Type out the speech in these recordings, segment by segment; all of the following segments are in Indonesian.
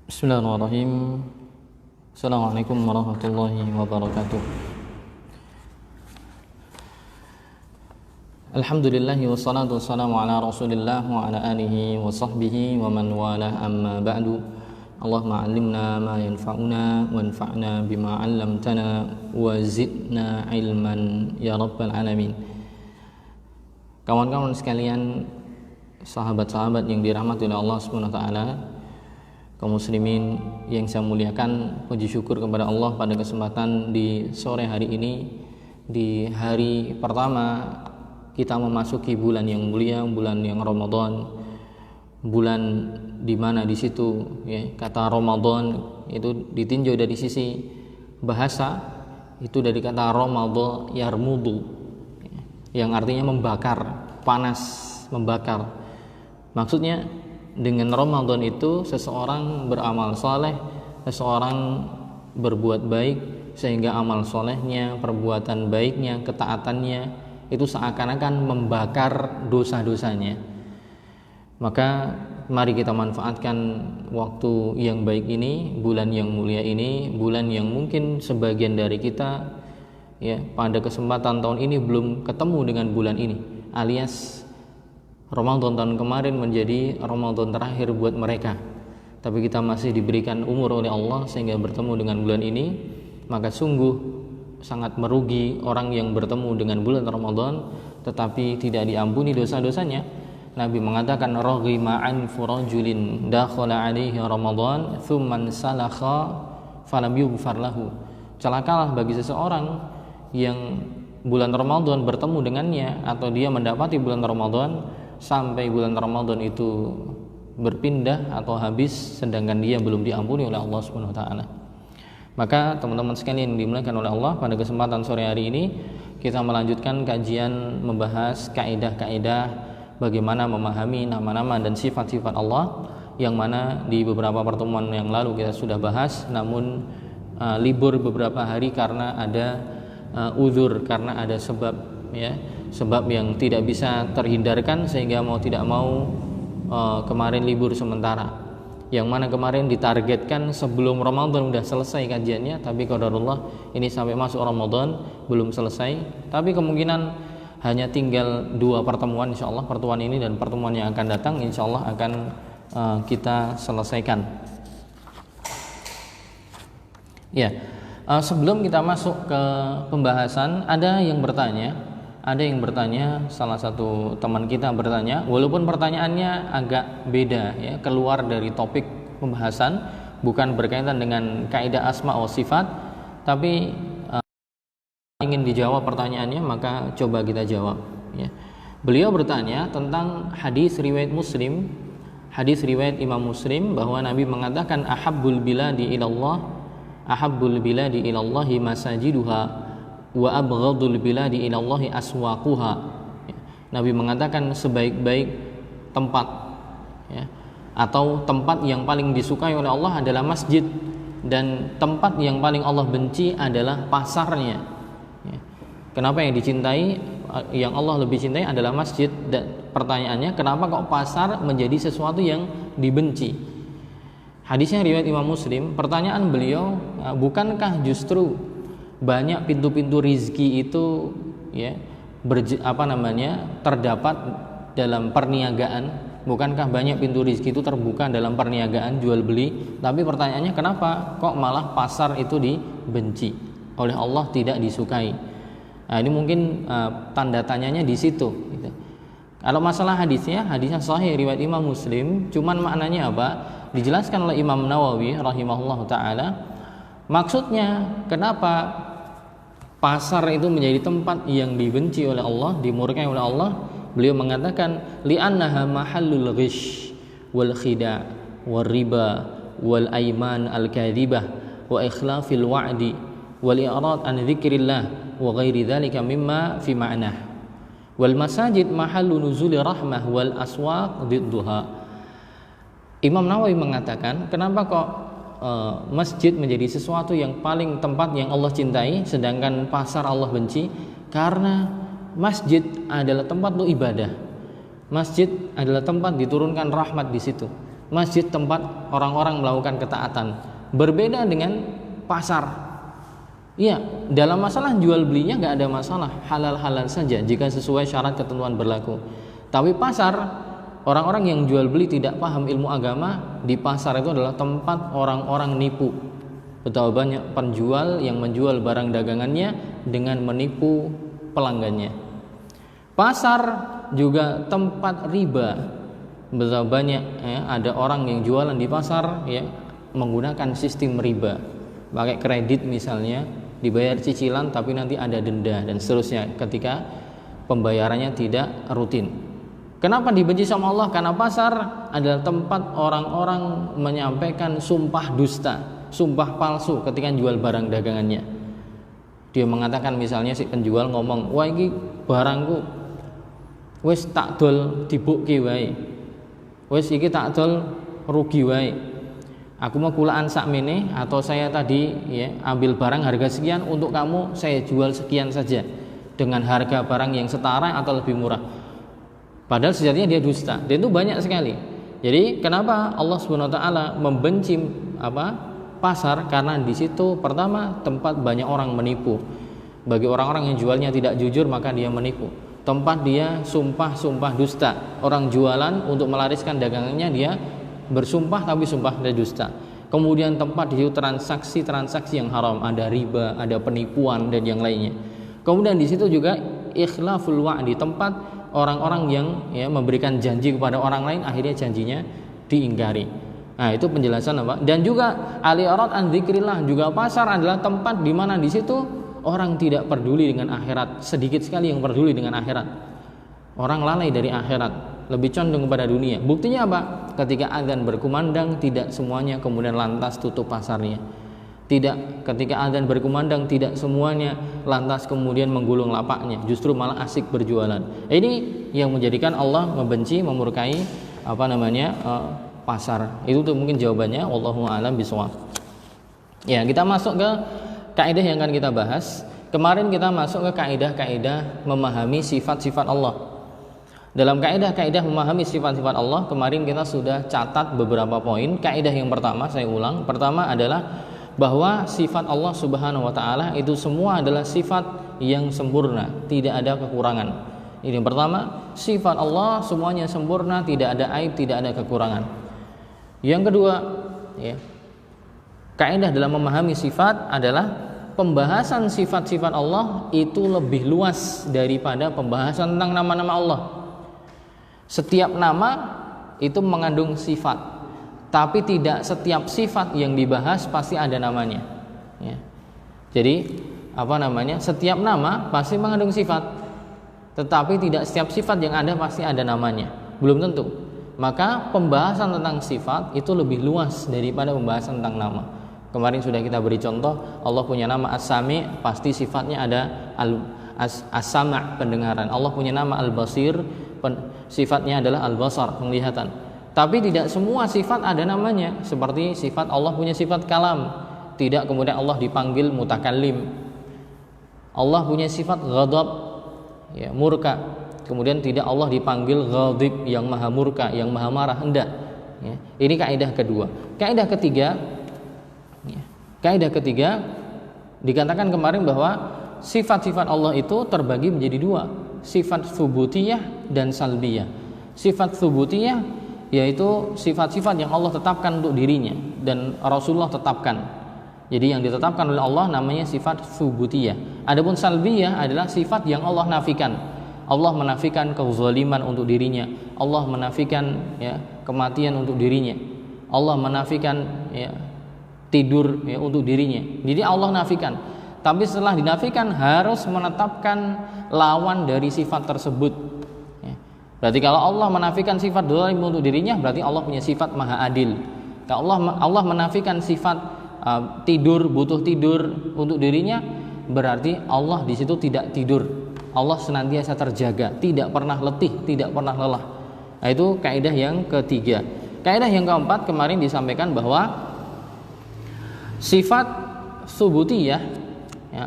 Bismillahirrahmanirrahim. Assalamualaikum warahmatullahi wabarakatuh. Alhamdulillahi wassalatu wassalamu ala rasulillah wa ala alihi wa sahbihi wa man walah, amma ba'du. Allahumma 'allimna ma yanfa'una wanfa'na bima 'allamtana wa zidna ilman ya rabbal alamin. Kawan-kawan sekalian, sahabat-sahabat yang dirahmati oleh Allah Subhanahu wa taala, kaum muslimin yang saya muliakan, puji syukur kepada Allah pada kesempatan di sore hari ini, di hari pertama kita memasuki bulan yang mulia, bulan yang Ramadan, bulan di mana di situ kata Ramadan itu ditinjau dari sisi bahasa, itu dari kata Ramadan yarmudu, yang artinya membakar, panas, membakar. Maksudnya dengan Ramadan itu seseorang beramal soleh, seseorang berbuat baik, sehingga amal solehnya, perbuatan baiknya, ketaatannya itu seakan-akan membakar dosa-dosanya. Maka mari kita manfaatkan waktu yang baik ini, bulan yang mulia ini, bulan yang mungkin sebagian dari kita pada kesempatan tahun ini belum ketemu dengan bulan ini, alias Ramadan tahun kemarin menjadi Ramadan terakhir buat mereka, tapi kita masih diberikan umur oleh Allah sehingga bertemu dengan bulan ini. Maka sungguh sangat merugi orang yang bertemu dengan bulan Ramadan tetapi tidak diampuni dosa-dosanya. Nabi mengatakan, raghima anfu rajulin dakhala alaihi Ramadan thumman salakha falam yughfar lahu. Celakalah bagi seseorang yang bulan Ramadan bertemu dengannya, atau dia mendapati bulan Ramadan sampai bulan Ramadan itu berpindah atau habis sedangkan dia belum diampuni oleh Allah Subhanahu wa taala. Maka teman-teman sekalian yang dimuliakan oleh Allah, pada kesempatan sore hari ini kita melanjutkan kajian membahas kaidah-kaidah bagaimana memahami nama-nama dan sifat-sifat Allah, yang mana di beberapa pertemuan yang lalu kita sudah bahas, namun libur beberapa hari karena ada uzur, karena ada sebab sebab yang tidak bisa terhindarkan, sehingga mau tidak mau kemarin libur sementara, yang mana kemarin ditargetkan sebelum Ramadan udah selesai kajiannya, tapi qadarullah ini sampai masuk Ramadan belum selesai. Tapi kemungkinan hanya tinggal 2 pertemuan, insyaallah pertemuan ini dan pertemuan yang akan datang insyaallah akan kita selesaikan. Sebelum kita masuk ke pembahasan, ada yang bertanya, salah satu teman kita bertanya, walaupun pertanyaannya agak beda keluar dari topik pembahasan, bukan berkaitan dengan kaidah asma wa sifat, tapi ingin dijawab pertanyaannya, maka coba kita jawab. Beliau bertanya tentang hadis riwayat Muslim, hadis riwayat Imam Muslim, bahwa Nabi mengatakan ahabbul biladi ilallahi masajiduha wa abghadul biladi ilallahi aswaquha. Nabi mengatakan sebaik-baik tempat atau tempat yang paling disukai oleh Allah adalah masjid, dan tempat yang paling Allah benci adalah pasarnya. Kenapa yang dicintai, yang Allah lebih cintai adalah masjid? Dan pertanyaannya, kenapa kok pasar menjadi sesuatu yang dibenci? Hadisnya riwayat Imam Muslim. Pertanyaan beliau, bukankah justru banyak pintu-pintu rizki itu terdapat dalam perniagaan? Bukankah banyak pintu rizki itu terbuka dalam perniagaan, jual beli? Tapi pertanyaannya, kenapa kok malah pasar itu dibenci oleh Allah, tidak disukai? Nah, ini mungkin tanda tanyanya di situ. Kalau masalah hadisnya sahih riwayat Imam Muslim, cuman maknanya apa? Dijelaskan oleh Imam Nawawi rahimahullah taala. Maksudnya kenapa pasar itu menjadi tempat yang dibenci oleh Allah, dimurkai oleh Allah? Beliau mengatakan, li'annaha mahallul ghish wal khida' wal riba wal aiman al kadhibah wa ikhlafil wa'di wal i'rad an dzikrillah wa ghairi dzalika mimma fi ma'nah. Wal masajid mahallu nuzuli rahmah wal aswaq didduha. Imam Nawawi mengatakan, kenapa kok masjid menjadi sesuatu yang paling tempat yang Allah cintai, sedangkan pasar Allah benci? Karena masjid adalah tempat untuk ibadah. Masjid adalah tempat diturunkan rahmat di situ. masjid tempat orang-orang melakukan ketaatan. Berbeda dengan pasar. Iya, dalam masalah jual belinya nggak ada masalah, halal-halal saja jika sesuai syarat ketentuan berlaku. Tapi pasar, orang-orang yang jual beli tidak paham ilmu agama, di pasar itu adalah tempat orang-orang nipu. Betapa banyak penjual yang menjual barang dagangannya dengan menipu pelanggannya. Pasar juga tempat riba. Betapa banyak ada orang yang jualan di pasar menggunakan sistem riba, pakai kredit misalnya, dibayar cicilan tapi nanti ada denda dan seterusnya ketika pembayarannya tidak rutin. Kenapa dibenci sama Allah? Karena pasar adalah tempat orang-orang menyampaikan sumpah dusta, sumpah palsu ketika jual barang dagangannya. Dia mengatakan, misalnya si penjual ngomong, wah ini barangku wis tak dol dibuki wae, wis iki tak dol rugi wae, aku mau kulaan sakmene, atau saya tadi ambil barang harga sekian, untuk kamu saya jual sekian saja dengan harga barang yang setara atau lebih murah. Padahal sejatinya dia dusta. Dan itu banyak sekali. Jadi kenapa Allah Subhanahu wa taala membenci pasar? Karena di situ pertama tempat banyak orang menipu. Bagi orang-orang yang jualnya tidak jujur, maka dia menipu. Tempat dia sumpah dusta. Orang jualan untuk melariskan dagangannya, dia bersumpah tapi sumpah dan dusta. Kemudian tempat di situ transaksi yang haram, ada riba, ada penipuan dan yang lainnya. Kemudian di situ juga ikhlaful wa'di, tempat orang-orang yang memberikan janji kepada orang lain, akhirnya janjinya diingkari. Nah, itu penjelasan apa? Dan juga al-i'rad an dzikrillah, juga pasar adalah tempat di mana di situ orang tidak peduli dengan akhirat, sedikit sekali yang peduli dengan akhirat. Orang lalai dari akhirat, lebih condong kepada dunia. Buktinya apa? Ketika azan berkumandang, tidak semuanya kemudian lantas tutup pasarnya. Tidak, ketika azan berkumandang tidak semuanya lantas kemudian menggulung lapaknya, justru malah asik berjualan. Ini yang menjadikan Allah membenci, memurkai pasar. Itu tuh mungkin jawabannya, wallahu a'lam bishawab. Ya, kita masuk ke kaidah yang akan kita bahas. Kemarin kita masuk ke kaidah-kaidah memahami sifat-sifat Allah. Dalam kaidah-kaidah memahami sifat-sifat Allah, kemarin kita sudah catat beberapa poin. Kaidah yang pertama, saya ulang, pertama adalah bahwa sifat Allah Subhanahu wa taala itu semua adalah sifat yang sempurna, tidak ada kekurangan. Ini yang pertama, sifat Allah semuanya sempurna, tidak ada aib, tidak ada kekurangan. Yang kedua, kaidah dalam memahami sifat adalah pembahasan sifat-sifat Allah itu lebih luas daripada pembahasan tentang nama-nama Allah. Setiap nama itu mengandung sifat, tapi tidak setiap sifat yang dibahas pasti ada namanya. Jadi setiap nama pasti mengandung sifat, tetapi tidak setiap sifat yang ada pasti ada namanya, belum tentu. Maka pembahasan tentang sifat itu lebih luas daripada pembahasan tentang nama. Kemarin sudah kita beri contoh, Allah punya nama As-Sami, pasti sifatnya ada As-Sama', pendengaran. Allah punya nama Al-Basir, sifatnya adalah Al-Basar, penglihatan. Tapi tidak semua sifat ada namanya. Seperti sifat Allah punya sifat kalam, tidak kemudian Allah dipanggil mutakallim. Allah punya sifat ghadab, murka, kemudian tidak Allah dipanggil ghadib, yang maha murka, yang maha marah, hendak. Ini kaidah kedua. Kaidah ketiga dikatakan kemarin bahwa sifat-sifat Allah itu terbagi menjadi dua, sifat tsubutiyah dan salbiyah. Sifat tsubutiyah yaitu sifat-sifat yang Allah tetapkan untuk dirinya dan Rasulullah tetapkan. Jadi yang ditetapkan oleh Allah namanya sifat tsubutiyah. Adapun salbiyah adalah sifat yang Allah nafikan. Allah menafikan kezaliman untuk dirinya. Allah menafikan kematian untuk dirinya. Allah menafikan tidur untuk dirinya. Jadi Allah nafikan. Tapi setelah dinafikan harus menetapkan lawan dari sifat tersebut. Berarti kalau Allah menafikan sifat zalim untuk dirinya, berarti Allah punya sifat maha adil. Kalau Allah menafikan sifat butuh tidur untuk dirinya, berarti Allah di situ tidak tidur. Allah senantiasa terjaga, tidak pernah letih, tidak pernah lelah. Nah, itu kaidah yang ketiga. Kaidah yang keempat kemarin disampaikan bahwa sifat subutiyah,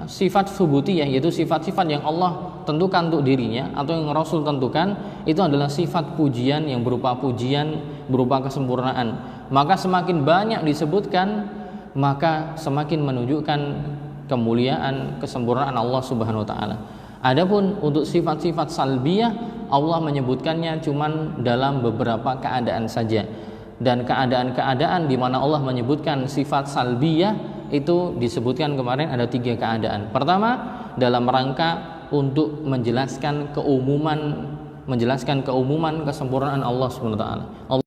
sifat subutiyah yaitu sifat-sifat yang Allah tentukan untuk dirinya atau yang Rasul tentukan, itu adalah sifat pujian yang berupa pujian berupa kesempurnaan. Maka semakin banyak disebutkan, maka semakin menunjukkan kemuliaan, kesempurnaan Allah Subhanahu wa taala. Adapun untuk sifat-sifat salbiyah, Allah menyebutkannya cuman dalam beberapa keadaan saja. Dan keadaan-keadaan di mana Allah menyebutkan sifat salbiyah itu disebutkan kemarin ada 3 keadaan. Pertama, dalam rangka untuk menjelaskan keumuman kesempurnaan Allah Subhanahu wa taala.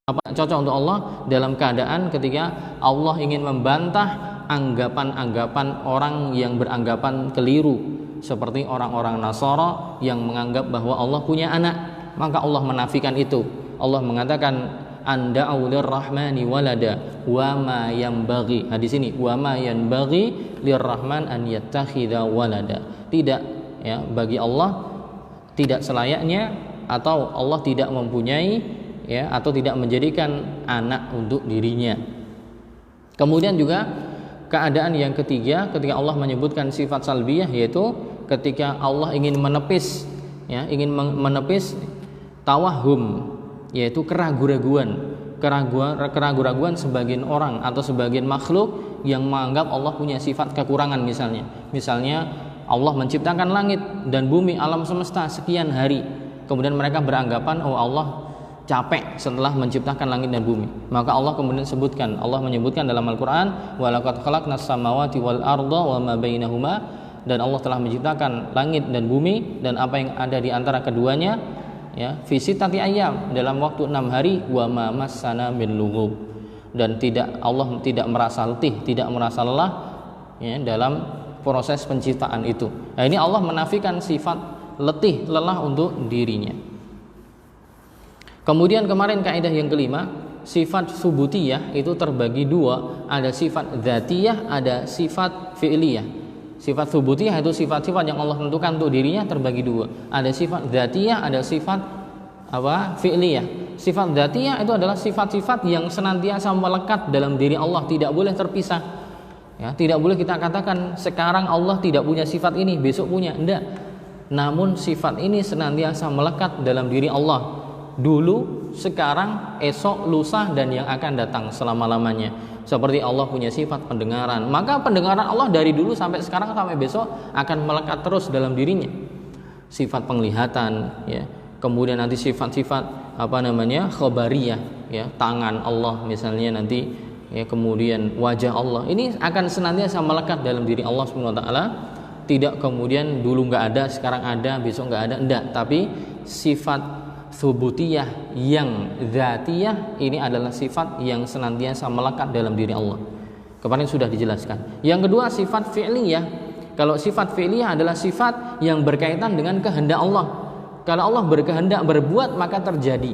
Apa cocok untuk Allah dalam keadaan ketika Allah ingin membantah anggapan-anggapan orang yang beranggapan keliru, seperti orang-orang Nasara yang menganggap bahwa Allah punya anak, maka Allah menafikan itu. Allah mengatakan anda'u lirrahmani walada wa ma yanbaghi. Di sini wa ma yanbaghi lirrahman an yattakhidha walada. Tidak ya, bagi Allah tidak selayaknya atau Allah tidak mempunyai ya, atau tidak menjadikan anak untuk dirinya. Kemudian juga keadaan yang ketiga ketika Allah menyebutkan sifat salbiyah, yaitu ketika Allah ingin menepis ya, ingin menepis tawahum, yaitu keraguan sebagian orang atau sebagian makhluk yang menganggap Allah punya sifat kekurangan. Misalnya Allah menciptakan langit dan bumi, alam semesta sekian hari, kemudian mereka beranggapan oh Allah capek setelah menciptakan langit dan bumi. Maka Allah kemudian menyebutkan dalam Al-Qur'an walaqad khalaqnas samawati wal arda wa ma bainahuma, dan Allah telah menciptakan langit dan bumi dan apa yang ada di antara keduanya ya, fi sittati ayyam, dalam waktu 6 hari, wa ma massana min lughub, dan Allah tidak merasa letih, tidak merasa lelah ya, dalam proses penciptaan itu. Nah, ini Allah menafikan sifat letih, lelah untuk dirinya. Kemudian kemarin kaidah yang kelima, sifat subutiyah itu terbagi 2, ada sifat dzatiyah, ada sifat fi'liyah. Sifat subutiyah itu sifat-sifat yang Allah tentukan untuk dirinya terbagi 2. Ada sifat dzatiyah, ada sifat fi'liyah. Sifat dzatiyah itu adalah sifat-sifat yang senantiasa melekat dalam diri Allah, tidak boleh terpisah. Ya, tidak boleh kita katakan sekarang Allah tidak punya sifat ini, besok punya, enggak. Namun sifat ini senantiasa melekat dalam diri Allah, dulu, sekarang, esok, lusa, dan yang akan datang selama-lamanya. Seperti Allah punya sifat pendengaran, maka pendengaran Allah dari dulu sampai sekarang sampai besok akan melekat terus dalam dirinya. Sifat penglihatan ya, kemudian nanti sifat-sifat khobariyah ya, tangan Allah misalnya nanti ya, kemudian wajah Allah, ini akan senantiasa melekat dalam diri Allah Subhanahu wa taala. Tidak kemudian dulu nggak ada, sekarang ada, besok nggak ada, enggak. Tapi sifat subutiyah yang dzatiyah ini adalah sifat yang senantiasa melekat dalam diri Allah. Kemarin sudah dijelaskan. Yang kedua sifat fi'liyah. Kalau sifat fi'liyah adalah sifat yang berkaitan dengan kehendak Allah. Kalau Allah berkehendak berbuat maka terjadi,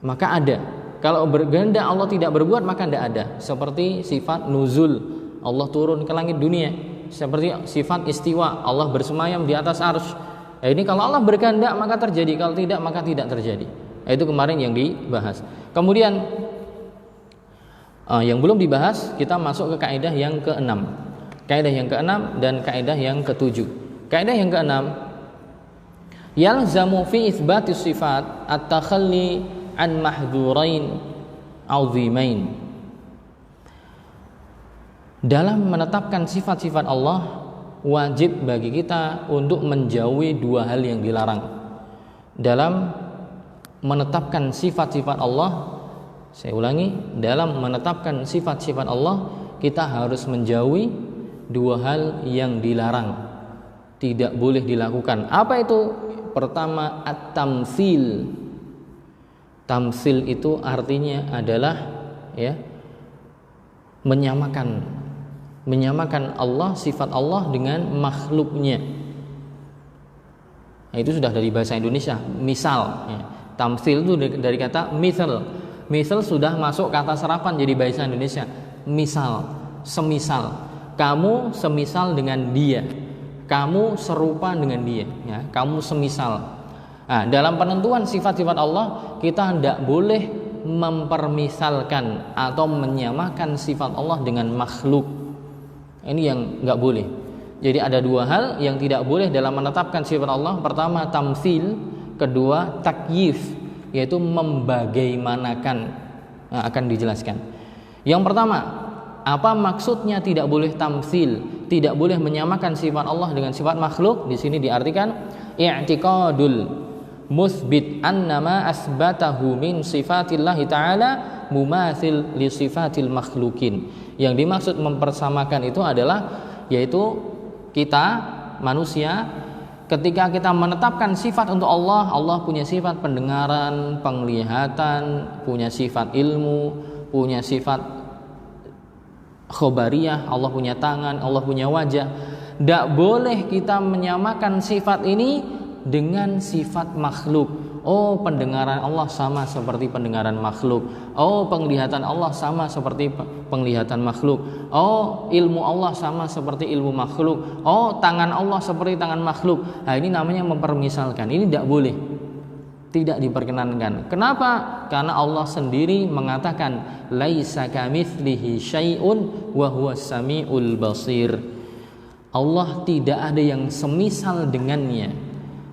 maka ada. Kalau berkehendak Allah tidak berbuat maka tidak ada. Seperti sifat nuzul, Allah turun ke langit dunia. Seperti sifat istiwa, Allah bersemayam di atas arsy. Nah, ini kalau Allah berkehendak maka terjadi, kalau tidak maka tidak terjadi. Nah, itu kemarin yang dibahas. Kemudian yang belum dibahas, kita masuk ke kaidah yang ke-6. Kaidah yang ke-6 dan kaidah yang ke-7. Kaidah yang ke-6, yalzamu fi itsbatis sifat at-takhalli an mahdhurain 'azimain. Dalam menetapkan sifat-sifat Allah, wajib bagi kita untuk menjauhi 2 hal yang dilarang. Dalam menetapkan sifat-sifat Allah, saya ulangi, dalam menetapkan sifat-sifat Allah, kita harus menjauhi 2 hal yang dilarang, tidak boleh dilakukan. Apa itu? Pertama, at-tamtsil. Tamtsil itu artinya adalah ya, menyamakan Allah, sifat Allah dengan makhluknya. Nah, itu sudah dari bahasa Indonesia. Misal ya. Tamtsil itu dari kata misal. Misal sudah masuk kata serapan jadi bahasa Indonesia. Misal, semisal. Kamu semisal dengan dia, kamu serupa dengan dia ya. Kamu semisal. Nah, dalam penentuan sifat-sifat Allah, kita tidak boleh mempermisalkan atau menyamakan sifat Allah dengan makhluk. Ini yang nggak boleh. Jadi ada 2 hal yang tidak boleh dalam menetapkan sifat Allah. Pertama tamtsil, kedua takyif. yaitu membagaimanakan. Nah, akan dijelaskan. Yang pertama, apa maksudnya tidak boleh tamtsil, tidak boleh menyamakan sifat Allah dengan sifat makhluk? Di sini diartikan i'tiqadul musbit annama asbatahu min sifatillahi ta'ala mumatsil li sifatil makhlukin. Yang dimaksud mempersamakan itu adalah yaitu kita manusia ketika kita menetapkan sifat untuk Allah, Allah punya sifat pendengaran, penglihatan, punya sifat ilmu, punya sifat khobariyah, Allah punya tangan, Allah punya wajah. Tidak boleh kita menyamakan sifat ini dengan sifat makhluk. Oh, pendengaran Allah sama seperti pendengaran makhluk. Oh, penglihatan Allah sama seperti penglihatan makhluk. Oh, ilmu Allah sama seperti ilmu makhluk. Oh, tangan Allah seperti tangan makhluk. Nah, ini namanya mempermisalkan. Ini tidak boleh, tidak diperkenankan. Kenapa? Karena Allah sendiri mengatakan laisa kamitslihi syai'un wa huwas samiul basir. Allah tidak ada yang semisal dengannya,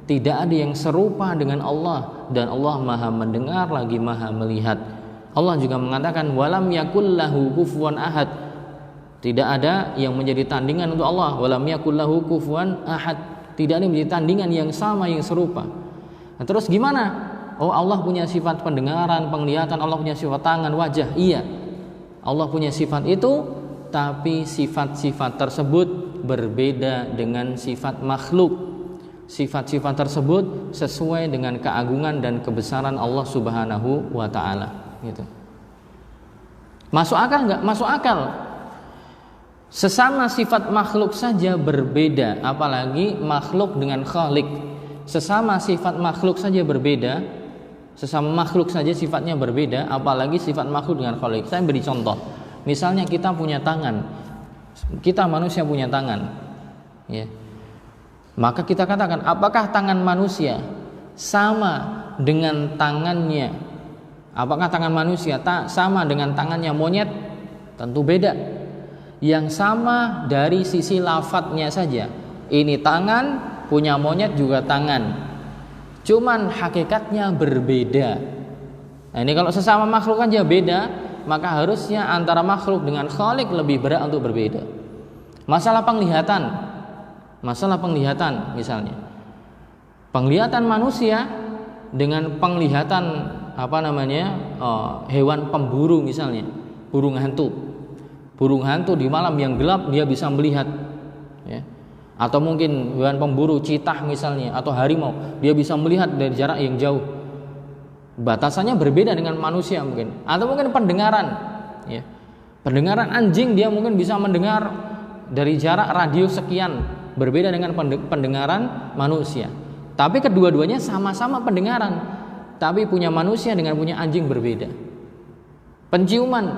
tidak ada yang serupa dengan Allah, dan Allah Maha mendengar lagi Maha melihat. Allah juga mengatakan walam yakul lahu kufuwan ahad. Tidak ada yang menjadi tandingan untuk Allah. Walam yakul lahu kufuwan ahad. Tidak ada yang menjadi tandingan yang sama, yang serupa. Nah, terus gimana? Oh, Allah punya sifat pendengaran, penglihatan, Allah punya sifat tangan, wajah. Iya, Allah punya sifat itu, tapi sifat-sifat tersebut berbeda dengan sifat makhluk. Sifat-sifat tersebut sesuai dengan keagungan dan kebesaran Allah Subhanahu wa ta'ala. Gitu. Masuk akal nggak? Masuk akal. Sesama sifat makhluk saja berbeda, apalagi makhluk dengan khalik. Sesama sifat makhluk saja berbeda, sesama makhluk saja sifatnya berbeda, apalagi sifat makhluk dengan khalik. Saya beri contoh. Misalnya kita punya tangan, kita manusia punya tangan, ya. Maka kita katakan, apakah tangan manusia sama dengan tangannya? Apakah tangan manusia sama dengan tangannya monyet? Tentu beda. Yang sama dari sisi lafadznya saja. Ini tangan, punya monyet juga tangan. Cuman hakikatnya berbeda. Nah, ini kalau sesama makhluk aja beda, maka harusnya antara makhluk dengan khalik lebih berat untuk berbeda. Masalah penglihatan misalnya, penglihatan manusia dengan penglihatan hewan pemburu misalnya, burung hantu di malam yang gelap dia bisa melihat, ya. Atau mungkin hewan pemburu citah misalnya, atau harimau, dia bisa melihat dari jarak yang jauh. Batasannya berbeda dengan manusia mungkin. Atau mungkin pendengaran, ya. Pendengaran anjing dia mungkin bisa mendengar dari jarak radius sekian, berbeda dengan pendengaran manusia. Tapi kedua-duanya sama-sama pendengaran, tapi punya manusia dengan punya anjing berbeda. Penciuman,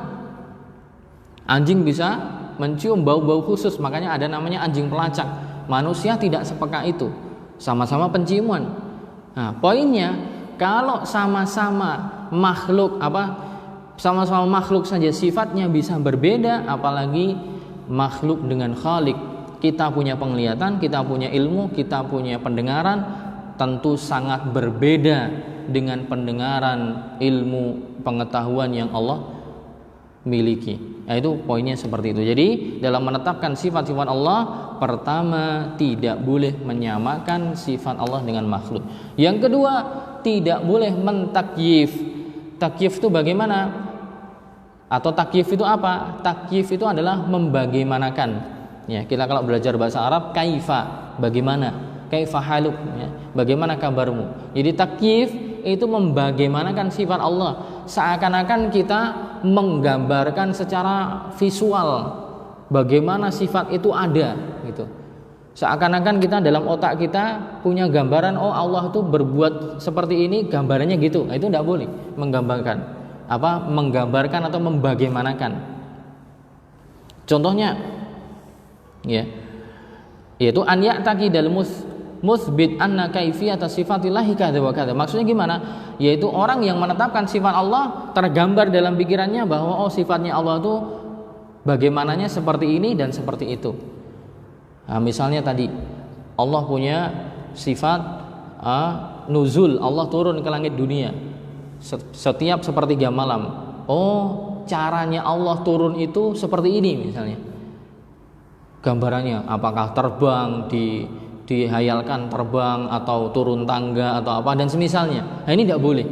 anjing bisa mencium bau-bau khusus, makanya ada namanya anjing pelacak. Manusia tidak sepeka itu, sama-sama penciuman. Nah, poinnya kalau sama-sama makhluk sama-sama makhluk saja sifatnya bisa berbeda, apalagi makhluk dengan khalik. Kita punya penglihatan, kita punya ilmu, kita punya pendengaran, tentu sangat berbeda dengan pendengaran, ilmu, pengetahuan yang Allah miliki. Nah, itu poinnya seperti itu. Jadi dalam menetapkan sifat-sifat Allah, pertama tidak boleh menyamakan sifat Allah dengan makhluk. Yang kedua, tidak boleh mentakyif. Takyif itu bagaimana? Atau takyif itu apa? Takyif itu adalah membagaimanakan. Ya, kita kalau belajar bahasa Arab, kaifa, bagaimana, kaifa haluk, ya, bagaimana kabarmu. Jadi takyif itu membagaimanakan sifat Allah, seakan-akan kita menggambarkan secara visual bagaimana sifat itu ada, gitu. Seakan-akan kita dalam otak kita punya gambaran, oh Allah itu berbuat seperti ini, gambarannya gitu. Nah, itu tidak boleh menggambarkan atau membagaimanakan. Contohnya, ya, yaitu an ya'taqidal musbit anna kaifiyata sifatillahi kadza wa kadza. Maksudnya gimana? Yaitu orang yang menetapkan sifat Allah tergambar dalam pikirannya bahwa oh sifatnya Allah itu bagaimananya seperti ini dan seperti itu. Nah, misalnya tadi Allah punya sifat nuzul, Allah turun ke langit dunia. setiap sepertiga malam. Oh, caranya Allah turun itu seperti ini misalnya. Gambarannya apakah terbang, dihayalkan terbang atau turun tangga atau apa dan semisalnya. Nah, ini tidak boleh.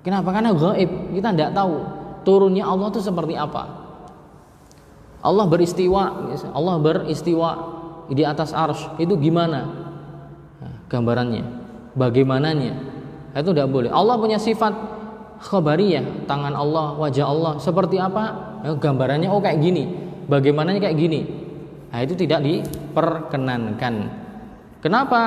Kenapa? Karena gaib, kita tidak tahu turunnya Allah itu seperti apa. Allah beristiwa di atas arsy, itu gimana? Nah, gambarannya, bagaimananya, itu tidak boleh. Allah punya sifat khabariyah, tangan Allah, wajah Allah seperti apa? Ya, gambarannya oh kayak gini, bagaimananya kayak gini. Nah, itu tidak diperkenankan. Kenapa?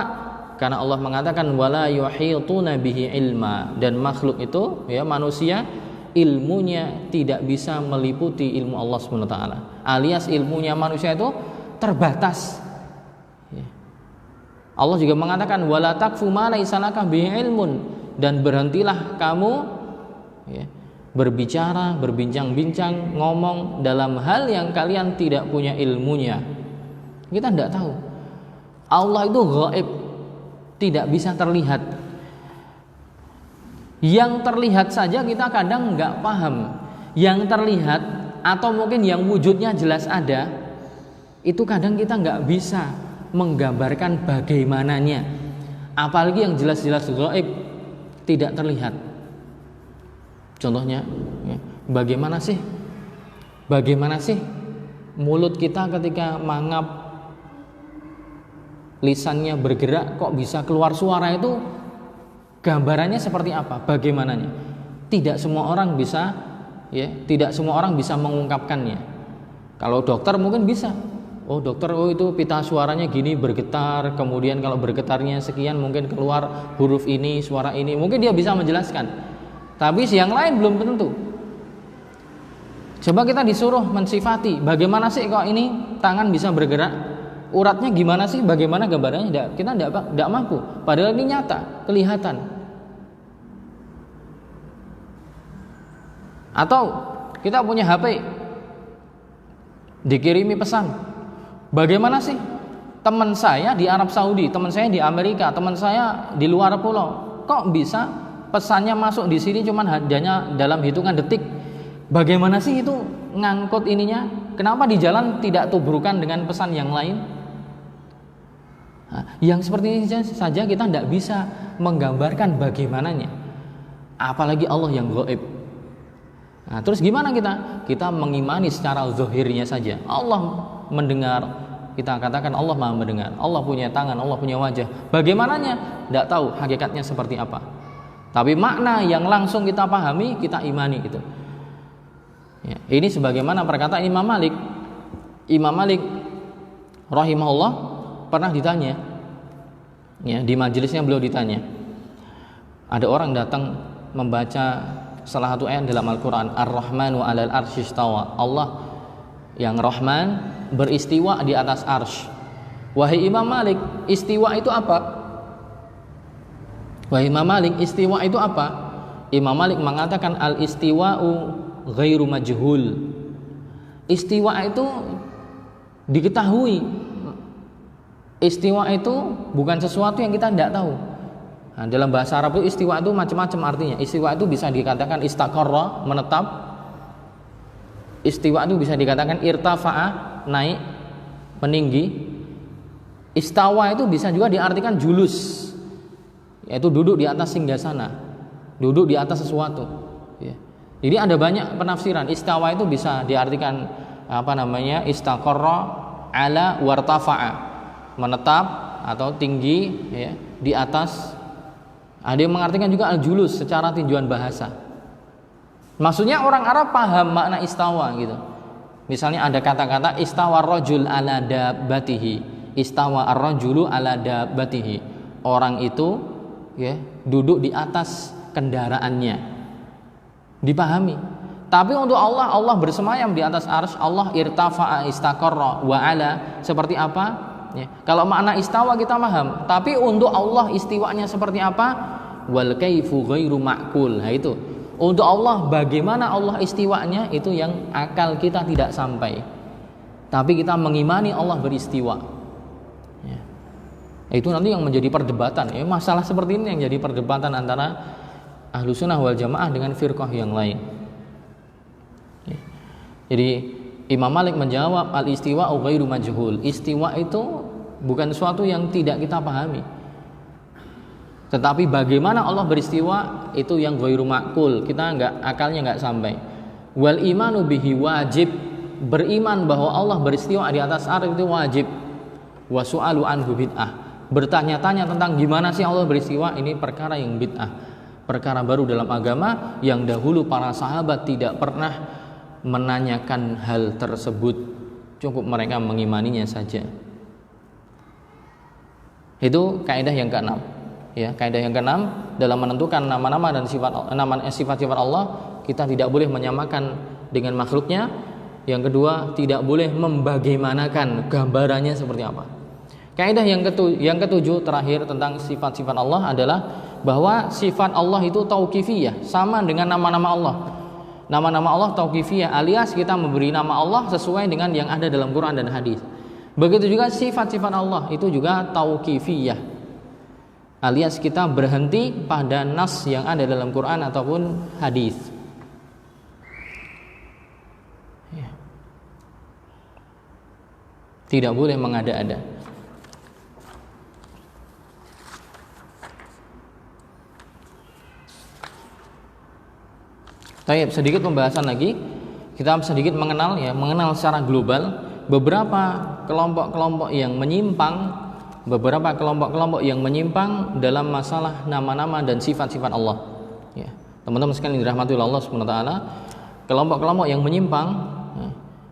Karena Allah mengatakan wala yuhituna bihi ilma, dan makhluk itu ya manusia ilmunya tidak bisa meliputi ilmu Allah SWT, alias ilmunya manusia itu terbatas. Allah juga mengatakan wala taqfu ma laysa laka bihi ilmun, dan berhentilah kamu ya, berbicara, berbincang-bincang, ngomong dalam hal yang kalian tidak punya ilmunya. Kita tidak tahu. Allah itu gaib, tidak bisa terlihat. Yang terlihat saja kita kadang nggak paham. Yang terlihat atau mungkin yang wujudnya jelas ada, itu kadang kita nggak bisa menggambarkan bagaimananya. Apalagi yang jelas-jelas gaib, tidak terlihat. Contohnya, ya, bagaimana sih mulut kita ketika mangap, lisannya bergerak kok bisa keluar suara, itu gambarannya seperti apa, bagaimananya? Tidak semua orang bisa, ya, tidak semua orang bisa mengungkapkannya. Kalau dokter mungkin bisa. Oh dokter, oh itu pita suaranya gini bergetar, kemudian kalau bergetarnya sekian mungkin keluar huruf ini, suara ini, mungkin dia bisa menjelaskan. Tapi yang lain belum tentu. Coba kita disuruh mensifati, bagaimana sih kok ini tangan bisa bergerak? Uratnya gimana sih? Bagaimana gambarannya? Kita tidak mampu. Padahal ini nyata, kelihatan. Atau kita punya HP, dikirimi pesan. Bagaimana sih? Teman saya di Arab Saudi, teman saya di Amerika, teman saya di luar pulau, kok bisa pesannya masuk di sini cuman hanya dalam hitungan detik? Bagaimana sih itu ngangkut ininya? Kenapa di jalan tidak tubrukan dengan pesan yang lain? Nah, yang seperti ini saja kita tidak bisa menggambarkan bagaimananya, apalagi Allah yang gaib. Nah, terus gimana kita? Kita mengimani secara zahirnya saja. Allah mendengar, kita katakan Allah Maha mendengar. Allah punya tangan, Allah punya wajah. Bagaimananya? Tidak tahu hakikatnya seperti apa. Tapi makna yang langsung kita pahami, kita imani itu. Ya, ini sebagaimana perkataan Imam Malik. Imam Malik rahimahullah pernah ditanya, ya, di majelisnya beliau ditanya, ada orang datang membaca salah satu ayat dalam Al-Quran, Ar-Rahmanu 'alal arsy istawa, Allah yang Rahman beristiwa di atas arsy. Wahai Imam Malik, istiwa itu apa? Wahai Imam Malik, istiwa itu apa? Imam Malik mengatakan al-istiwa'u ghairu majhul. Istiwa itu diketahui. Istiwa itu bukan sesuatu yang kita tidak tahu. Nah, dalam bahasa Arab itu istiwa itu macam-macam artinya. Istiwa itu bisa dikatakan istaqarra, menetap. Istiwa itu bisa dikatakan irtafa'a, naik, meninggi. Istawa itu bisa juga diartikan julus, yaitu duduk di atas singgasana, duduk di atas sesuatu. Ya. Jadi ada banyak penafsiran. Istawa itu bisa diartikan istaqarra ala wartafa'a, menetap atau tinggi, ya, di atas. Ada yang mengartikan juga al-julus secara tinjauan bahasa. Maksudnya orang Arab paham makna istawa gitu. Misalnya ada kata-kata istawa rajul ala dabbatihi, istawa ar-rajulu ala dabbatihi. Orang itu, ya, duduk di atas kendaraannya. Dipahami. Tapi untuk Allah bersemayam di atas arsy, Allah irtafa'a istaqarra wa ala, seperti apa? Ya. Kalau makna istawa kita paham, tapi untuk Allah istiwanya seperti apa? Wal kaifu ghairu ma'qul. Nah itu. Untuk Allah bagaimana Allah istiwanya itu yang akal kita tidak sampai. Tapi kita mengimani Allah beristiwa. Ya. Itu nanti yang menjadi perdebatan. Ya, masalah seperti ini yang jadi perdebatan antara Ahlussunnah wal Jamaah dengan firqah yang lain. Jadi Imam Malik menjawab al-istiwa ghairu majhul. Istiwa itu bukan sesuatu yang tidak kita pahami. Tetapi bagaimana Allah beristiwa itu yang ghairu ma'qul. Kita akalnya enggak sampai. Wal imanu bihi wajib. Beriman bahwa Allah beristiwa di atas arsy itu wajib. Wa su'alu anhu bid'ah. Bertanya-tanya tentang gimana sih Allah beristiwa, ini perkara yang bid'ah. Perkara baru dalam agama yang dahulu para sahabat tidak pernah menanyakan hal tersebut, cukup mereka mengimaninya saja. Itu kaidah yang keenam. Ya, kaidah yang keenam dalam menentukan nama-nama dan sifat-sifat Allah, kita tidak boleh menyamakan dengan makhluknya. Yang kedua, tidak boleh membagaimanakan gambarannya seperti apa. Kaidah yang ketujuh terakhir tentang sifat-sifat Allah adalah bahwa sifat Allah itu tauqifiyah, sama dengan nama-nama Allah. Nama-nama Allah tauqifiyah, alias kita memberi nama Allah sesuai dengan yang ada dalam Quran dan hadis. Begitu juga sifat-sifat Allah itu juga tauqifiyah, alias kita berhenti pada nas yang ada dalam Quran ataupun hadis. Tidak boleh mengada-ada. Baik, sedikit pembahasan lagi. Kita sedikit mengenal secara global beberapa kelompok-kelompok yang menyimpang dalam masalah nama-nama dan sifat-sifat Allah. Ya, teman-teman sekalian dirahmati Allah Subhanahu wa taala, kelompok-kelompok yang menyimpang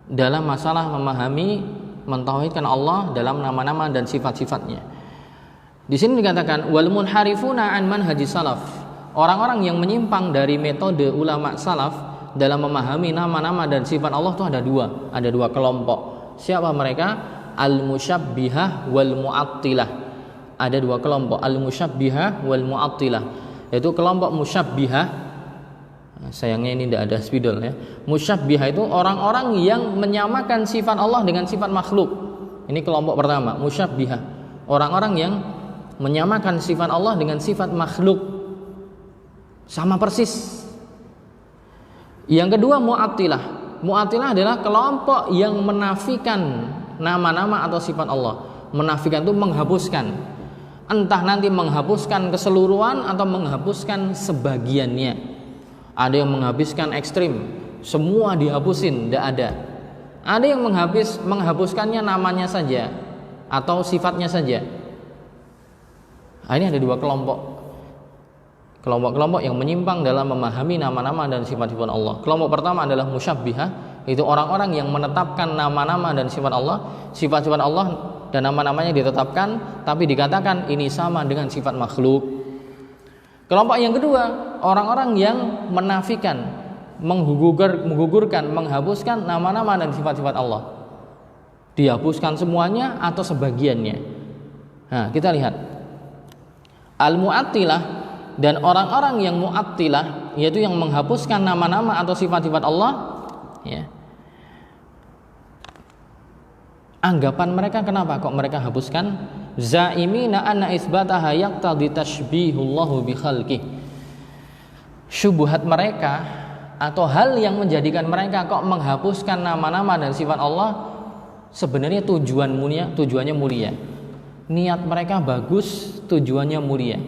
dalam masalah memahami mentauhidkan Allah dalam nama-nama dan sifat-sifatnya. Di sini dikatakan wal munharifuna an manhajis salaf. Orang-orang yang menyimpang dari metode ulama salaf dalam memahami nama-nama dan sifat Allah itu ada dua kelompok. Siapa mereka? Al-musyabbihah wal mu'attilah. Ada dua kelompok, al-musyabbihah wal mu'attilah. Yaitu kelompok musyabbihah. Sayangnya ini tidak ada spidol ya. Musyabbihah itu orang-orang yang menyamakan sifat Allah dengan sifat makhluk. Ini kelompok pertama, musyabbihah. Orang-orang yang menyamakan sifat Allah dengan sifat makhluk. Sama persis. Yang kedua mu'attilah. Mu'attilah adalah kelompok yang menafikan nama-nama atau sifat Allah. Menafikan itu menghapuskan. Entah nanti menghapuskan keseluruhan atau menghapuskan sebagiannya. Ada yang menghabiskan ekstrim, semua dihapusin, tidak ada. Ada yang menghapuskannya namanya saja atau sifatnya saja. Ini ada dua kelompok. Kelompok-kelompok yang menyimpang dalam memahami nama-nama dan sifat-sifat Allah. Kelompok pertama adalah musyabbihah, itu orang-orang yang menetapkan nama-nama dan sifat Allah, sifat-sifat Allah dan nama-namanya ditetapkan, tapi dikatakan ini sama dengan sifat makhluk. Kelompok yang kedua, orang-orang yang menafikan, menggugurkan, menghapuskan nama-nama dan sifat-sifat Allah. Dihapuskan semuanya atau sebagiannya. Nah, kita lihat. Al-mu'attilah dan orang-orang yang mu'attilah, yaitu yang menghapuskan nama-nama atau sifat-sifat Allah, ya. Anggapan mereka kenapa kok mereka hapuskan? Zaimina anna isbataha yaqtadi tashbihullahu bi khalqih. Syubhat mereka atau hal yang menjadikan mereka kok menghapuskan nama-nama dan sifat Allah, sebenarnya tujuannya mulia. Niat mereka bagus, tujuannya mulia.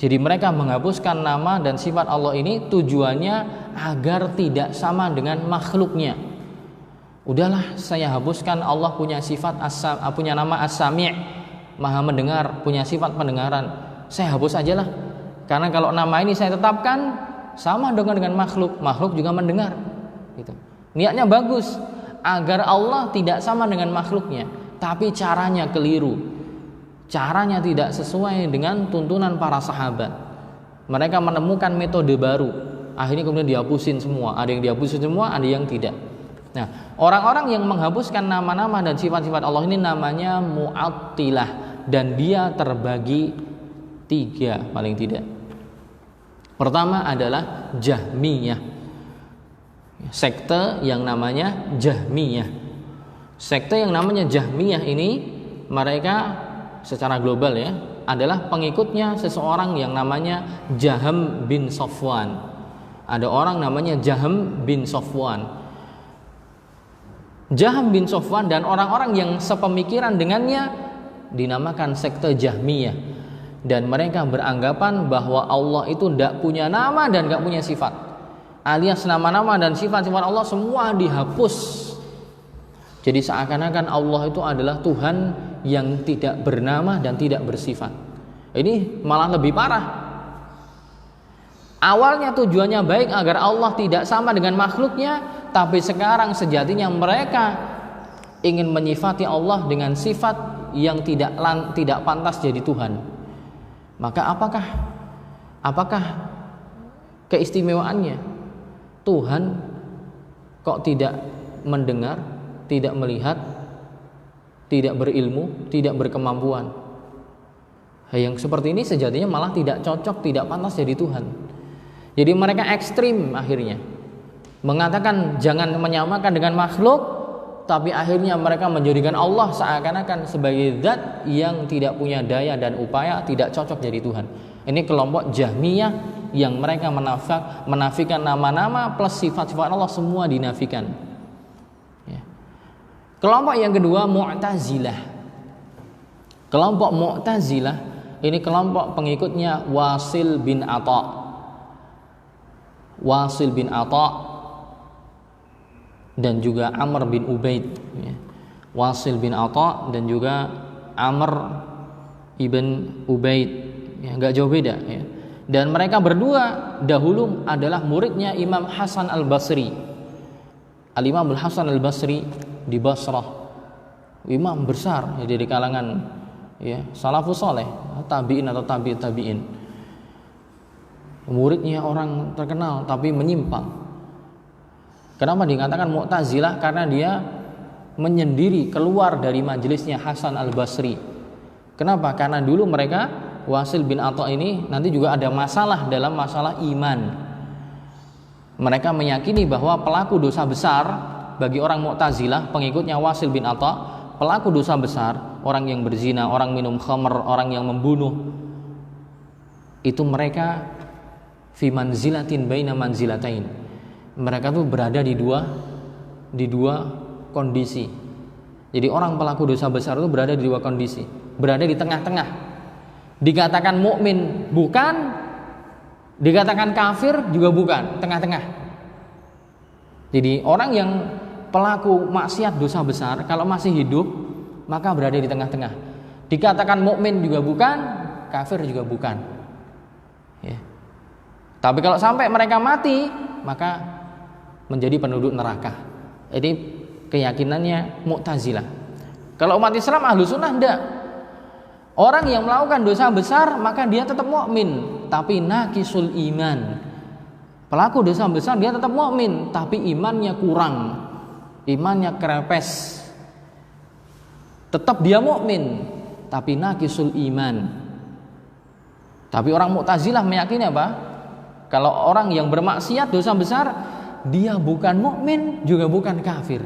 Jadi mereka menghapuskan nama dan sifat Allah ini tujuannya agar tidak sama dengan makhluknya. Udahlah, saya hapuskan Allah punya sifat punya nama As-Sami', Maha mendengar, punya sifat pendengaran. Saya hapus aja lah. Karena kalau nama ini saya tetapkan sama dengan makhluk juga mendengar. Gitu. Niatnya bagus agar Allah tidak sama dengan makhluknya, tapi caranya keliru. Caranya tidak sesuai dengan tuntunan para sahabat. Mereka menemukan metode baru. Akhirnya kemudian dihapusin semua. Ada yang dihapusin semua, ada yang tidak. Nah, orang-orang yang menghapuskan nama-nama dan sifat-sifat Allah ini namanya mu'attilah. Dan dia terbagi 3 paling tidak. Pertama adalah Jahmiyah. Sekte yang namanya Jahmiyah. Sekte yang namanya Jahmiyah ini mereka secara global ya, adalah pengikutnya seseorang yang namanya Jaham bin Safwan. Ada orang namanya Jaham bin Safwan. Jaham bin Safwan dan orang-orang yang sepemikiran dengannya dinamakan sekte Jahmiyah, dan mereka beranggapan bahwa Allah itu tidak punya nama dan tidak punya sifat, alias nama-nama dan sifat-sifat Allah semua dihapus. Jadi seakan-akan Allah itu adalah Tuhan yang tidak bernama dan tidak bersifat. Ini malah lebih parah. Awalnya tujuannya baik agar Allah tidak sama dengan makhluknya, tapi sekarang sejatinya mereka ingin menyifati Allah dengan sifat yang tidak pantas jadi Tuhan. Maka apakah keistimewaannya? Tuhan kok tidak mendengar, tidak melihat, tidak berilmu, tidak berkemampuan? Yang seperti ini sejatinya malah tidak cocok, tidak pantas jadi Tuhan. Jadi mereka ekstrim akhirnya mengatakan jangan menyamakan dengan makhluk, tapi akhirnya mereka menjadikan Allah seakan-akan sebagai zat yang tidak punya daya dan upaya, tidak cocok jadi Tuhan. Ini kelompok Jahmiyah yang mereka menafikan nama-nama plus sifat-sifat Allah semua dinafikan. Ya. Kelompok yang kedua Mu'tazilah. Kelompok Mu'tazilah ini kelompok pengikutnya Wasil bin Atha. Wasil bin Atha dan juga Amr bin Ubaid, ya. Wasil bin Atha dan juga Amr ibn Ubaid, ya, nggak jauh beda, ya. Dan mereka berdua dahulu adalah muridnya Imam Hasan al-Basri. Al-Imam Hasan al-Basri di Basrah, imam besar, ya, dari kalangan, ya, salafus saleh, tabi'in atau tabi'in. Muridnya orang terkenal tapi menyimpang. Kenapa dikatakan Mu'tazilah? Karena dia menyendiri keluar dari majelisnya Hasan al-Basri. Kenapa? Karena dulu mereka, Wasil bin Atha ini nanti juga ada masalah dalam masalah iman. Mereka meyakini bahwa pelaku dosa besar bagi orang Mu'tazilah, pengikutnya Wasil bin Atha, pelaku dosa besar, orang yang berzina, orang minum khamr, orang yang membunuh, itu mereka fi manzilatin baina manzilatain. Mereka tuh berada di dua kondisi. Jadi orang pelaku dosa besar itu berada di dua kondisi, berada di tengah-tengah. Dikatakan mukmin bukan, dikatakan kafir juga bukan, tengah-tengah. Jadi orang yang pelaku maksiat dosa besar kalau masih hidup maka berada di tengah-tengah. Dikatakan mukmin juga bukan, kafir juga bukan. Ya. Tapi kalau sampai mereka mati, maka menjadi penduduk neraka. Ini keyakinannya Mu'tazilah. Kalau umat Islam ahlu sunnah enggak. Orang yang melakukan dosa besar maka dia tetap mukmin, tapi naqisul iman. Pelaku dosa besar dia tetap mukmin, tapi imannya kurang, imannya kerepes. Tetap dia mukmin, tapi naqisul iman. Tapi orang Mu'tazilah meyakini apa? Kalau orang yang bermaksiat dosa besar, dia bukan mukmin juga bukan kafir.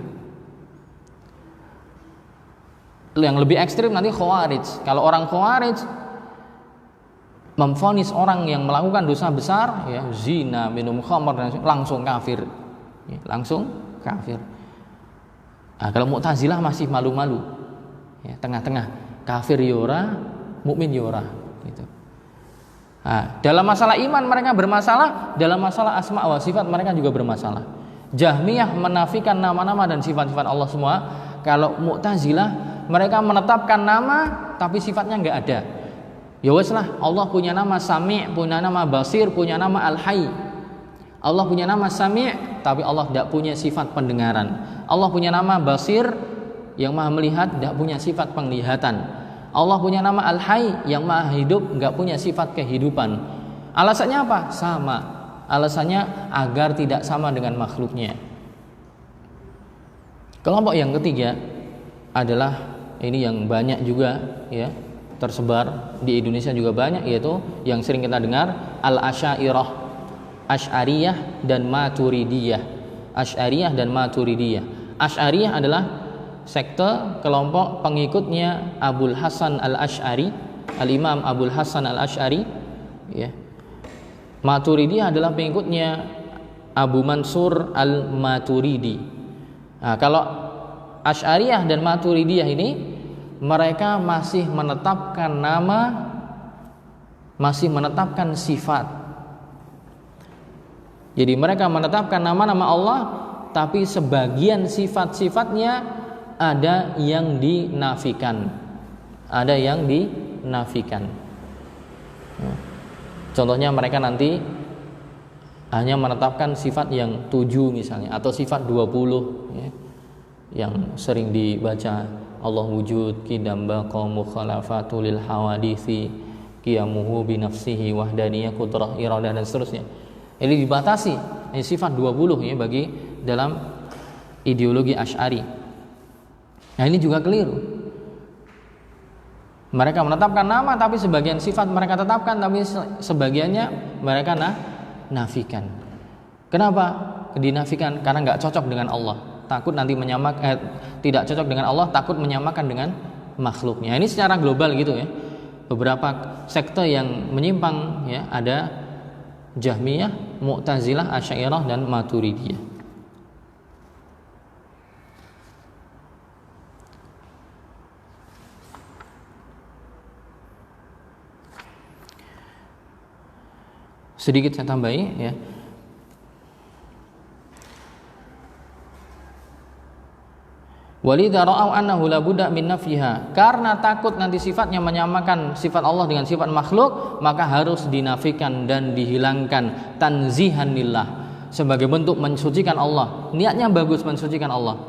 Yang lebih ekstrim nanti Khawarij. Kalau orang Khawarij memvonis orang yang melakukan dosa besar, ya, zina, minum khamr, langsung kafir, ya, langsung kafir. Nah, kalau Mu'tazilah masih malu-malu, ya, tengah-tengah, kafir yora, mukmin yora. Gitu. Nah, dalam masalah iman mereka bermasalah, dalam masalah asma wa sifat mereka juga bermasalah. Jahmiyah menafikan nama-nama dan sifat-sifat Allah semua. Kalau Mu'tazilah mereka menetapkan nama tapi sifatnya nggak ada. Ya wes lah, Allah punya nama Sami', punya nama Basir, punya nama Al-Hayy. Allah punya nama Sami', tapi Allah tidak punya sifat pendengaran. Allah punya nama Basir, yang maha melihat, tidak punya sifat penglihatan. Allah punya nama Al-Hayy, yang maha hidup, nggak punya sifat kehidupan. Alasannya apa? Sama. Alasannya agar tidak sama dengan makhluknya. Kelompok yang ketiga adalah ini yang banyak juga, ya, tersebar di Indonesia juga banyak, yaitu yang sering kita dengar Al-Asy'ariyah, Asy'ariyah dan Maturidiyah. Asy'ariyah dan Maturidiyah. Asy'ariyah adalah sekte kelompok pengikutnya Abul Hasan Al-Asy'ari, Al-Imam Abul Hasan Al-Asy'ari, ya. Maturidiyah adalah pengikutnya Abu Mansur Al-Maturidi. Nah, kalau Asy'ariyah dan Maturidiyah ini mereka masih menetapkan nama, masih menetapkan sifat. Jadi mereka menetapkan nama-nama Allah, tapi sebagian sifat-sifatnya ada yang dinafikan. Ada yang dinafikan. Contohnya mereka nanti hanya menetapkan sifat yang 7 misalnya, atau sifat 20, ya, yang sering dibaca, Allah wujud, qidam baqa mukhalafatu lil hawadithi, qiyamuhu binafsihi wahdaniyah qudrah iradah dan seterusnya. Ini dibatasi, ini sifat 20 ya bagi dalam ideologi Asy'ari. Nah, ini juga keliru. Mereka menetapkan nama tapi sebagian sifat mereka tetapkan, tapi sebagiannya mereka nafikan. Kenapa dinafikan? Karena nggak cocok dengan Allah. Takut nanti tidak cocok dengan Allah, takut menyamakan dengan makhluknya. Ini secara global gitu ya. Beberapa sekte yang menyimpang ya, ada Jahmiyah, Mu'tazilah, Asy'ariyah dan Maturidiyah. Sedikit saya tambahi ya. Walidha ra'au annahu la budda min nafiha. Karena takut nanti sifatnya menyamakan sifat Allah dengan sifat makhluk, maka harus dinafikan dan dihilangkan, tanzihan lillah, sebagai bentuk mensucikan Allah. Niatnya bagus, mensucikan Allah.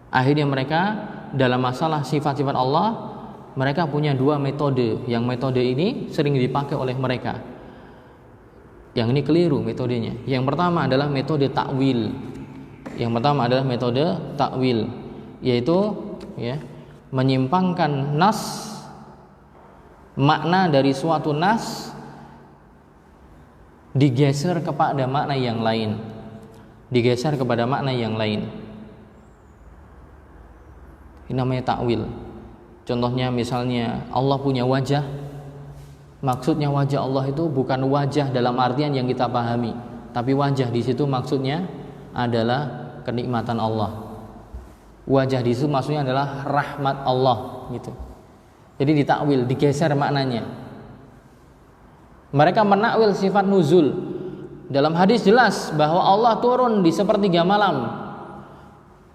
Akhirnya mereka dalam masalah sifat-sifat Allah, mereka punya 2 metode. Yang metode ini sering dipakai oleh mereka. Yang ini keliru metodenya. Yang pertama adalah metode takwil. Yang pertama adalah metode takwil, yaitu ya, menyimpangkan nas, makna dari suatu nas digeser kepada makna yang lain. Digeser kepada makna yang lain. Ini namanya takwil. Contohnya misalnya Allah punya wajah. Maksudnya wajah Allah itu bukan wajah dalam artian yang kita pahami, tapi wajah di situ maksudnya adalah kenikmatan Allah. Wajah di situ maksudnya adalah rahmat Allah gitu. Jadi ditakwil, digeser maknanya. Mereka menakwil sifat nuzul. Dalam hadis jelas bahwa Allah turun di sepertiga malam.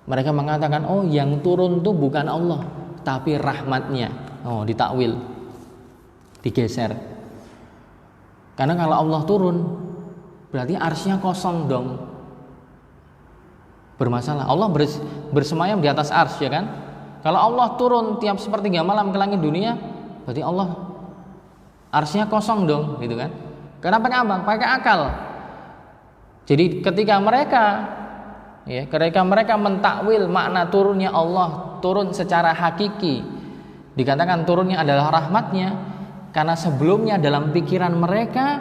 Mereka mengatakan, oh yang turun itu bukan Allah, tapi rahmatnya. Oh, ditakwil, digeser. Karena kalau Allah turun, berarti arsy-nya kosong dong. Bermasalah. Allah bersemayam di atas arsy, ya kan? Kalau Allah turun tiap sepertiga malam ke langit dunia, berarti Allah arsy-nya kosong dong, gitu kan? Karena pakai apa? Pakai akal. Jadi ketika mereka mentakwil makna turunnya Allah, turun secara hakiki, dikatakan turunnya adalah rahmatnya, karena sebelumnya dalam pikiran mereka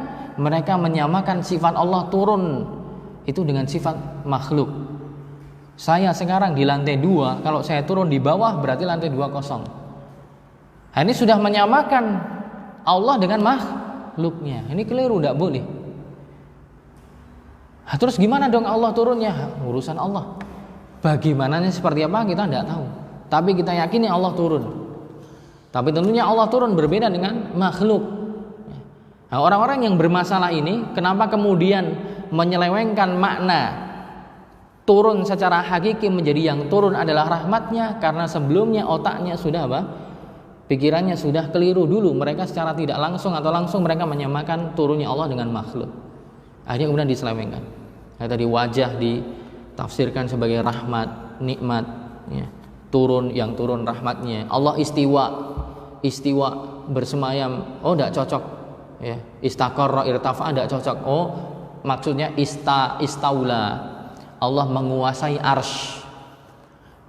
menyamakan sifat Allah turun itu dengan sifat makhluk. Saya sekarang di lantai 2, kalau saya turun di bawah berarti lantai 2 kosong. Nah, ini sudah menyamakan Allah dengan makhluknya. Ini keliru, tidak boleh. Nah, terus gimana dong Allah turunnya? Urusan Allah. Bagaimananya seperti apa kita tidak tahu. Tapi kita yakini Allah turun. Tapi tentunya Allah turun berbeda dengan makhluk. Nah, orang-orang yang bermasalah ini kenapa kemudian menyelewengkan makna turun secara hakiki menjadi yang turun adalah rahmatnya? Karena sebelumnya otaknya sudah apa? Pikirannya sudah keliru dulu. Mereka secara tidak langsung atau langsung mereka menyamakan turunnya Allah dengan makhluk. Akhirnya kemudian diselewengkan. Nah, tadi wajah ditafsirkan sebagai rahmat, nikmat, ya. Yang turun rahmatnya. Allah istiwa bersemayam, oh tidak cocok, ya. Istaqarra irtafa'a tidak cocok. Oh maksudnya istaula, Allah menguasai arsy.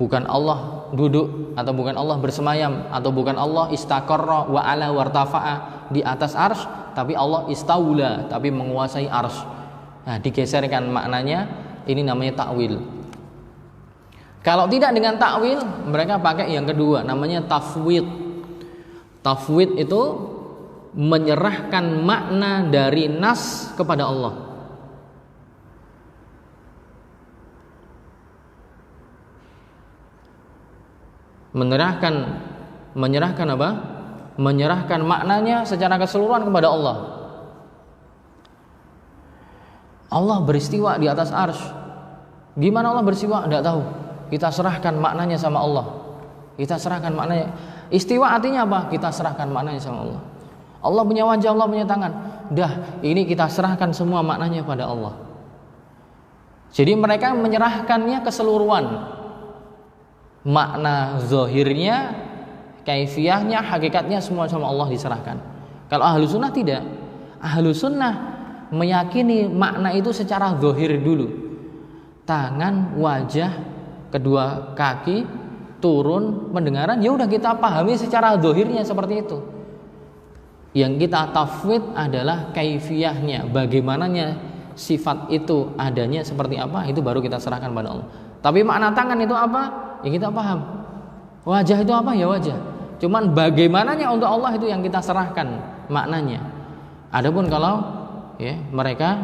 Bukan Allah duduk, atau bukan Allah bersemayam, atau bukan Allah istaqarra wa ala wartafa'a di atas arsy, tapi Allah istaula, tapi menguasai arsy. Nah, digeserkan maknanya, ini namanya takwil. Kalau tidak dengan takwil, mereka pakai yang kedua, namanya tafwid. Tafwid itu menyerahkan makna dari nas kepada Allah. Menyerahkan apa? Menyerahkan maknanya secara keseluruhan kepada Allah. Allah beristiwa di atas arsy. Gimana Allah beristiwa? Tidak tahu. Kita serahkan maknanya sama Allah. Kita serahkan maknanya. Istiwa artinya apa? Kita serahkan maknanya sama Allah. Allah punya wajah, Allah punya tangan. Dah, ini kita serahkan semua maknanya pada Allah. Jadi mereka menyerahkannya keseluruhan. Makna zahirnya, kaifiyahnya, hakikatnya semua sama Allah diserahkan. Kalau ahlu sunnah tidak. Ahlu sunnah meyakini makna itu secara zahir dulu. Tangan, wajah, kedua kaki, turun, pendengaran, ya udah kita pahami secara zahirnya seperti itu. Yang kita tafwid adalah kaifiyahnya, bagaimananya sifat itu adanya seperti apa, itu baru kita serahkan pada Allah. Tapi makna tangan itu apa? Ya kita paham. Wajah itu apa? Ya wajah. Cuman bagaimananya untuk Allah itu yang kita serahkan maknanya. Adapun kalau ya mereka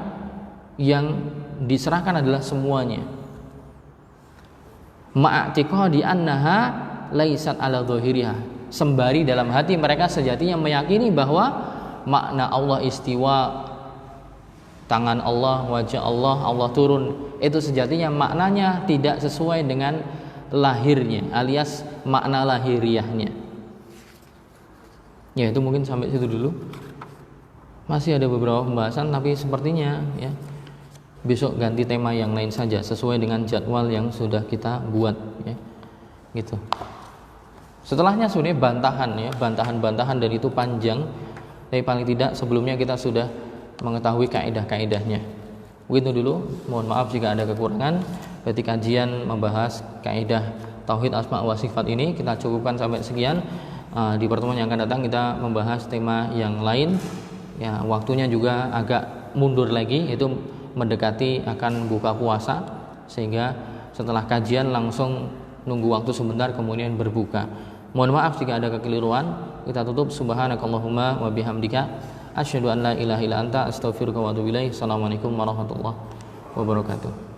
yang diserahkan adalah semuanya. Ma'atiqadi annaha laisat ala dhahiriha. Sembari dalam hati mereka sejatinya meyakini bahwa makna Allah istiwa, tangan Allah, wajah Allah, Allah turun, itu sejatinya maknanya tidak sesuai dengan lahirnya, alias makna lahiriahnya. Ya, itu mungkin sampai situ dulu. Masih ada beberapa pembahasan, tapi sepertinya ya besok ganti tema yang lain saja sesuai dengan jadwal yang sudah kita buat ya. Gitu. Setelahnya sudah bantahan ya, bantahan dan itu panjang. Tapi paling tidak sebelumnya kita sudah mengetahui kaidah-kaidahnya. Begitu dulu. Mohon maaf jika ada kekurangan. Berarti kajian membahas kaidah tauhid asma wa sifat ini kita cukupkan sampai sekian. Di pertemuan yang akan datang kita membahas tema yang lain. Ya, waktunya juga agak mundur lagi, itu mendekati akan buka puasa, sehingga setelah kajian langsung nunggu waktu sebentar kemudian berbuka. Mohon maaf jika ada kekeliruan. Kita tutup. Subhanakallahumma wa bihamdika asyhadu an la ilaha illa anta astaghfiruka wa atubu ilaik. Assalamualaikum warahmatullahi wabarakatuh.